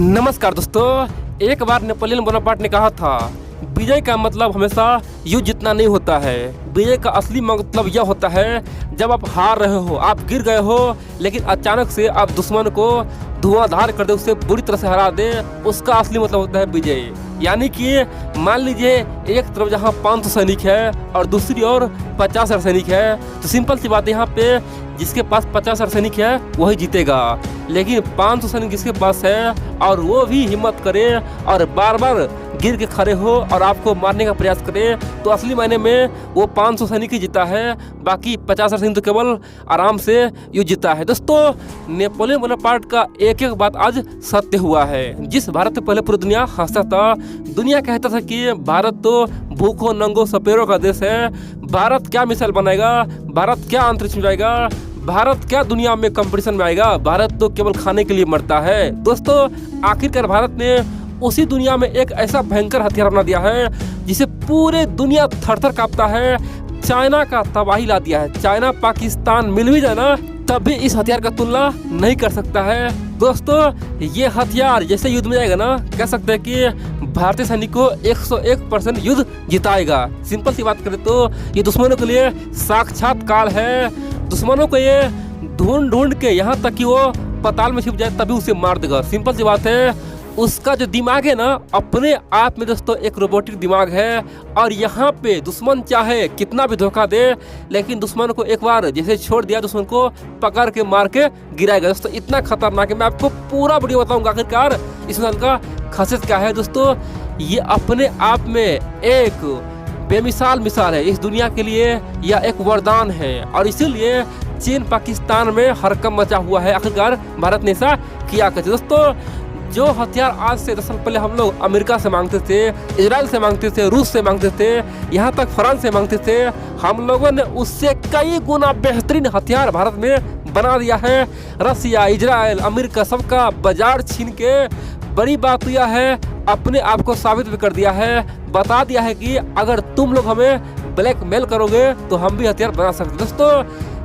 नमस्कार दोस्तों। एक बार नेपोलियन बोनापार्ट ने कहा था, विजय का मतलब हमेशा युद्ध जीतना नहीं होता है। विजय का असली मतलब यह होता है जब आप हार रहे हो, आप गिर गए हो, लेकिन अचानक से आप दुश्मन को धुआंधार कर दे, उससे बुरी तरह से हरा दे, उसका असली मतलब होता है विजय। यानी कि मान लीजिए एक तरफ जहाँ 500 सैनिक है और दूसरी ओर 50 सैनिक है, तो सिंपल सी बात है, यहाँ पे जिसके पास 50 सैनिक है वही जीतेगा। लेकिन 500 सैनिक जिसके पास है और वो भी हिम्मत करे और बार बार गिर के खड़े हो और आपको मारने का प्रयास करे, तो असली मायने में वो 500 सैनिक ही जीता है, बाकी 50 सैनिक तो केवल आराम से युद्ध जीता है। दोस्तों, नेपोलियन बोनापार्ट का एक एक बात आज सत्य हुआ है। जिस भारत से पहले पूरी दुनिया हंसता था, दुनिया कहता था कि भारत तो भूखों नंगों सपेरों का देश है, भारत क्या मिसाइल बनाएगा, भारत क्या अंतरिक्ष में जाएगा, भारत क्या दुनिया में कंपटीशन में आएगा, भारत तो केवल खाने के लिए मरता है। दोस्तों, आखिरकार भारत ने उसी दुनिया में एक ऐसा भयंकर हथियार बना दिया है जिसे पूरे दुनिया थर-थर कांपता है। चाइना का तबाही ला दिया है। चाइना पाकिस्तान मिल भी जाए ना, तब भी इस हथियार का तुलना नहीं कर सकता है। दोस्तों, ये हथियार जैसे युद्ध में जाएगा ना, कह सकते हैं कि भारतीय सैनिक को 101% युद्ध जिताएगा। सिंपल सी बात करें तो ये दुश्मनों के लिए साक्षात काल है। दुश्मनों को ये ढूंढ ढूंढ के यहाँ तक कि वो पाताल में छिप जाए तभी उसे मार देगा। सिंपल सी बात है। उसका जो दिमाग है ना, अपने आप में दोस्तों एक रोबोटिक दिमाग है। और यहाँ पे दुश्मन चाहे कितना भी धोखा दे, लेकिन दुश्मन को एक बार जैसे छोड़ दिया, दुश्मन को पकड़ के मार के गिराएगा। दोस्तों, इतना खतरनाक है। मैं आपको पूरा वीडियो बताऊंगा आखिरकार इस मिसाइल का खासियत क्या है। दोस्तों, ये अपने आप में एक बेमिसाल मिसाल है इस दुनिया के लिए, या एक वरदान है। और इसीलिए चीन पाकिस्तान में हड़कंप मचा हुआ है। आखिरकार भारत ने ऐसा किया कैसे। दोस्तों, जो हथियार आज से 10 साल पहले हम लोग अमेरिका से मांगते थे, इजराइल से मांगते थे, रूस से मांगते थे, यहाँ तक फ्रांस से मांगते थे, हम लोगों ने उससे कई गुना बेहतरीन हथियार भारत में बना दिया है। रसिया, इजराइल, अमेरिका सबका बाजार छीन के बड़ी बात यह है, अपने आप को साबित भी कर दिया है, बता दिया है कि अगर तुम लोग हमें ब्लैकमेल करोगे तो हम भी हथियार बना सकते। दोस्तों,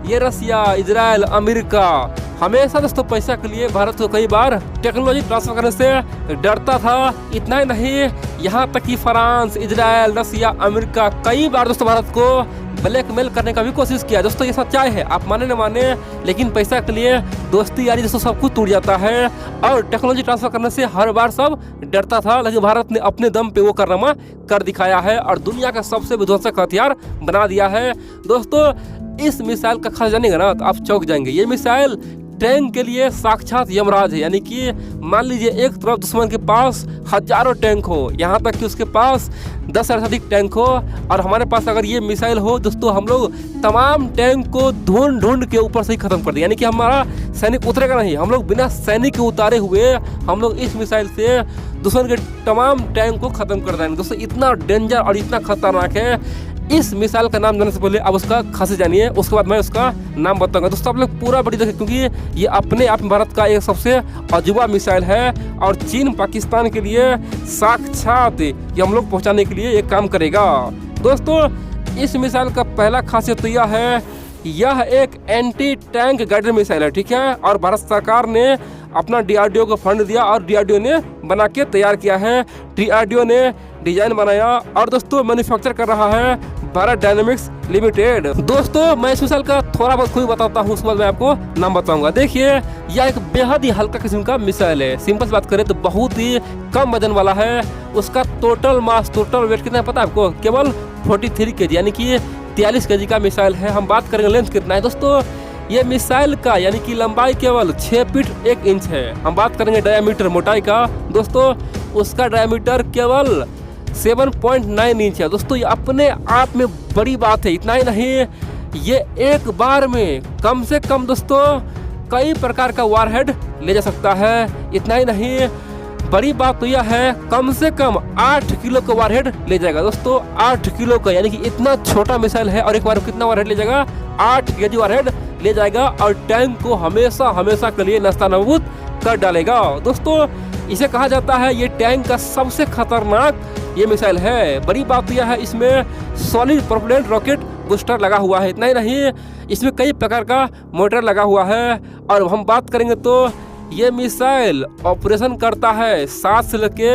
ये रसिया, इजराइल, अमेरिका हमेशा दोस्तों पैसा के लिए भारत को कई बार टेक्नोलॉजी ट्रांसफर करने से डरता था। इतना ही नहीं, यहाँ तक कि फ्रांस, इजराइल, रसिया, अमेरिका कई बार दोस्तों भारत को ब्लैकमेल करने का भी कोशिश किया। दोस्तों, ये सच्चाई है, आप माने न माने, लेकिन पैसा के लिए दोस्ती यारी दोस्तों सब कुछ टूट जाता है। और टेक्नोलॉजी ट्रांसफर करने से हर बार सब डरता था, लेकिन भारत ने अपने दम पे वो कारनामा कर दिखाया है और दुनिया का सबसे विध्वंसक हथियार बना दिया है। दोस्तों, इस मिसाइल का खास जानेगा ना तो आप चौंक जाएंगे। ये मिसाइल टैंक के लिए साक्षात यमराज है। यानी कि मान लीजिए एक तरफ दुश्मन के पास हजारों टैंक हो, यहाँ तक कि उसके पास 10 से अधिक टैंक हो, और हमारे पास अगर ये मिसाइल हो दोस्तों, हम लोग तमाम टैंक को ढूंढ ढूंढ के ऊपर से ही खत्म कर दें। यानी कि हमारा सैनिक उतरेगा नहीं, हम लोग बिना सैनिक के उतारे हुए हम लोग इस मिसाइल से दुश्मन के तमाम टैंक को खत्म कर देंगे। दोस्तों, इतना डेंजर और इतना खतरनाक है। इस मिसाइल का नाम जानने से पहले आप उसका खासियत जानिए, उसके बाद मैं उसका नाम बताऊंगा। दोस्तों, आप लोग पूरा वीडियो देखें, क्योंकि ये अपने आप में भारत का एक सबसे अजूबा मिसाइल है और चीन पाकिस्तान के लिए साक्षात ये हम लोग पहुंचाने के लिए एक काम करेगा। दोस्तों, इस मिसाइल का पहला खासियत तो यह है, यह एक एंटी टैंक गाइडेड मिसाइल है, ठीक है। और भारत सरकार ने अपना DRDO को फंड दिया और DRDO ने बना के तैयार किया है। DRDO ने डिजाइन बनाया और दोस्तों मैन्युफैक्चर कर रहा है भारत डायनेमिक्स लिमिटेड। दोस्तों, मैं इस मिसाइल का थोड़ा बहुत खुद बताता हूँ, उसके बाद मैं आपको नाम बताऊंगा। देखिए, यह एक बेहद ही हल्का किस्म का मिसाइल है। सिंपल बात करें तो बहुत ही कम वजन वाला है। उसका टोटल मास, टोटल वेट कितना है पता है आपको? केवल 43 kg, यानी कि 43 kg का मिसाइल है। हम बात करेंगे लेंथ कितना है। दोस्तों, ये मिसाइल का यानी कि लंबाई केवल 6 फीट 1 इंच है। हम बात करेंगे डायमीटर, मोटाई का, दोस्तों उसका डायमीटर केवल 7.9 इंच है। दोस्तों, ये अपने आप में बड़ी बात है। इतना ही नहीं, ये एक बार में कम से कम दोस्तों कई प्रकार का वारहेड ले जा सकता है। इतना ही नहीं, बड़ी बात तो यह है, कम से कम 8 किलो का वारहेड ले जाएगा। दोस्तों, 8 किलो का, यानी कि इतना छोटा मिसाइल है और एक बार कितना वारहेड ले जाएगा? 8 kg वारहेड ले जाएगा और टैंक को हमेशा हमेशा के लिए नस्तानाबूद कर डालेगा। दोस्तों, इसे कहा जाता है ये टैंक का सबसे खतरनाक ये मिसाइल है। बड़ी बात यह है, इसमें सॉलिड प्रोपेलेंट रॉकेट बूस्टर लगा हुआ है। इतना ही नहीं, इसमें कई प्रकार का मोटर लगा हुआ है। और हम बात करेंगे तो ये मिसाइल ऑपरेशन करता है 7 से लेके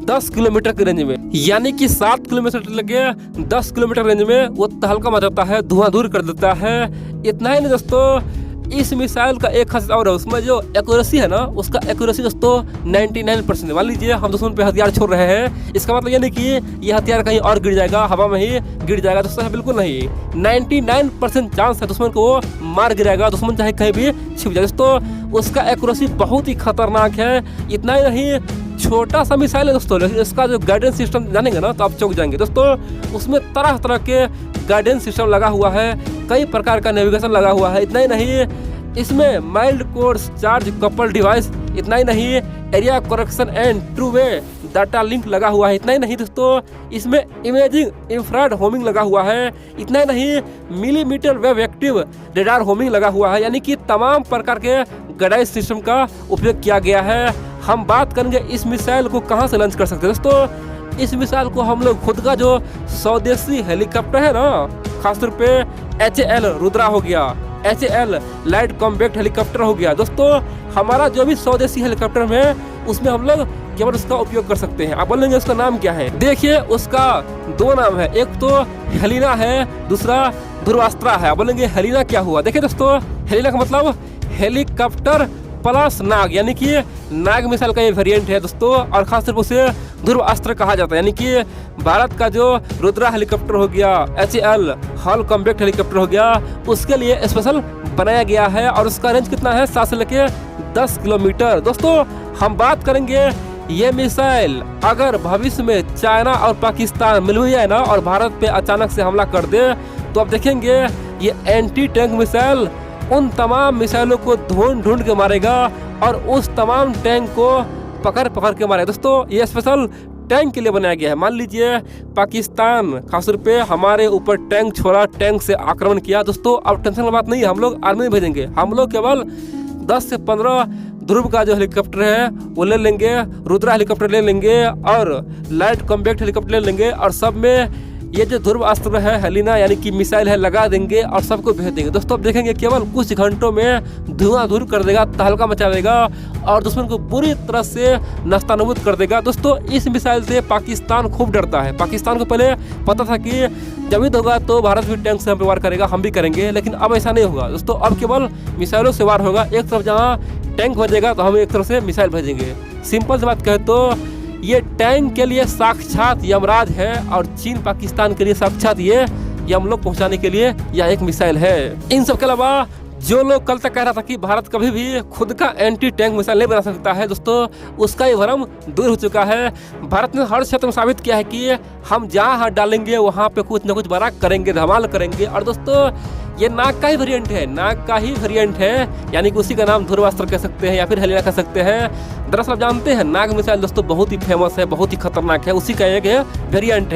10 किलोमीटर के रेंज में, यानी कि 7 किलोमीटर से लेके 10 किलोमीटर रेंज में वो तहलका मचाता है, धुआं दूर कर देता है। इतना ही नहीं दोस्तों, इस मिसाइल का एक खासियत और है, उसमें जो एक्यूरेसी है ना, उसका एक्यूरेसी दोस्तों 99%। मान लीजिए हम दुश्मन पे हथियार छोड़ रहे हैं, इसका मतलब ये नहीं कि ये हथियार कहीं और गिर जाएगा, हवा में ही गिर जाएगा दोस्तों, बिल्कुल नहीं। 99% चांस है दुश्मन को वो मार गिराएगा, दुश्मन चाहे कहीं भी छिप जाए दोस्तों। उसका एक्यूरेसी बहुत ही खतरनाक है। इतना ही नहीं, छोटा सा मिसाइल है दोस्तों, लेकिन इसका जो गाइडेंस सिस्टम जानेंगे ना तो आप चौंक जाएंगे दोस्तों। उसमें तरह तरह के गाइडेंस सिस्टम लगा हुआ है, कई प्रकार का नेविगेशन लगा हुआ है। इतना ही नहीं, इसमें mild course charge couple device, इतना ही नहीं, area correction and true way data link लगा हुआ है। इतना ही नहीं दोस्तों, इसमें इमेजिंग इंफ्रारेड होमिंग लगा हुआ है। इतना ही नहीं, millimetre wave active radar homing लगा हुआ है, यानी कि तमाम प्रकार के गाइडेंस सिस्टम का उपयोग किया गया है। हम बात करेंगे इस मिसाइल को कहां से लॉन्च कर सकते हैं दोस्तों। इस मिसाइल को हम लोग खुद का जो स्वदेशी हेलीकॉप्टर है ना, खासतौर पे HAL रुद्रा हो गया, HAL लाइट कॉम्पैक्ट हेलीकॉप्टर हो गया दोस्तों, हमारा जो भी स्वदेशी हेलीकॉप्टर है उसमें हम लोग केवल उसका उपयोग कर सकते हैं। आप बोलेंगे उसका नाम क्या है? देखिए उसका 2 नाम है, एक तो हेलिना है, दूसरा ध्रुवास्त्रा है। आप बोलेंगे हेलिना क्या हुआ? देखिए दोस्तों, हेलिना का मतलब हेलीकॉप्टर प्लस नाग, यानी कि नाग मिसाइल का ये वेरिएंट है दोस्तों, और खासतौर पर उसे ध्रुव अस्त्र कहा जाता है। यानी कि भारत का जो रुद्रा हेलीकॉप्टर हो गया, HAL हॉल कॉम्पैक्ट हेलीकॉप्टर हो गया, उसके लिए स्पेशल बनाया गया है। और उसका रेंज कितना है? 7 से लेके 10 किलोमीटर। दोस्तों हम बात करेंगे ये मिसाइल अगर भविष्य में चाइना और पाकिस्तान मिल भी जाए ना और भारत पे अचानक से हमला कर दे, तो आप देखेंगे ये एंटी टैंक मिसाइल उन तमाम मिसाइलों को ढूंढ के मारेगा और उस तमाम टैंक को पकड़ के मारेगा। दोस्तों ये स्पेशल टैंक के लिए बनाया गया है। मान लीजिए पाकिस्तान खासतौर पे हमारे ऊपर टैंक छोड़ा, टैंक से आक्रमण किया दोस्तों, अब टेंशन की बात नहीं है, हम लोग आर्मी भेजेंगे। हम लोग केवल 10 से 15 ध्रुव का जो हेलीकॉप्टर है वो ले लेंगे, रुद्रा हेलीकॉप्टर ले लेंगे और लाइट कॉम्पैक्ट हेलीकॉप्टर ले लेंगे, और सब में ये जो ध्रुव अस्त्र है हेलिना यानी कि मिसाइल है लगा देंगे और सबको भेज देंगे। दोस्तों आप देखेंगे केवल कुछ घंटों में धुआं धूर कर देगा, तहलका मचा देगा और दुश्मन को पूरी तरह से नस्तानाबूद कर देगा। दोस्तों इस मिसाइल से पाकिस्तान खूब डरता है। पाकिस्तान को पहले पता था कि जब युद्ध होगा तो भारत भी टैंक से हम पे वार करेगा, हम भी करेंगे, लेकिन अब ऐसा नहीं होगा दोस्तों। अब केवल मिसाइलों से वार होगा। एक तरफ जहाँ टैंक भेजेगा तो हम एक तरफ से मिसाइल भेजेंगे। सिंपल सी बात कहे तो ये टैंक के लिए साक्षात यमराज है और चीन पाकिस्तान के लिए साक्षात ये यमलोक पहुंचाने के लिए यह एक मिसाइल है। इन सब के अलावा जो लोग कल तक कह रहा था कि भारत कभी भी खुद का एंटी टैंक मिसाइल नहीं बना सकता है, दोस्तों उसका ये भ्रम दूर हो चुका है। भारत ने हर क्षेत्र में साबित किया है कि हम जहाँ हाथ डालेंगे वहाँ पे कुछ न कुछ बड़ा करेंगे, धमाल करेंगे। और दोस्तों ये नाग का ही वेरिएंट है, नाग का ही वेरिएंट है, यानी कि उसी का नाम ध्रुवास्त्र कह सकते हैं या फिर हेलिना कह सकते हैं। दरअसल आप जानते हैं नाग मिसाइल दोस्तों बहुत ही फेमस है, बहुत ही खतरनाक है, उसी का एक वेरिएंट है।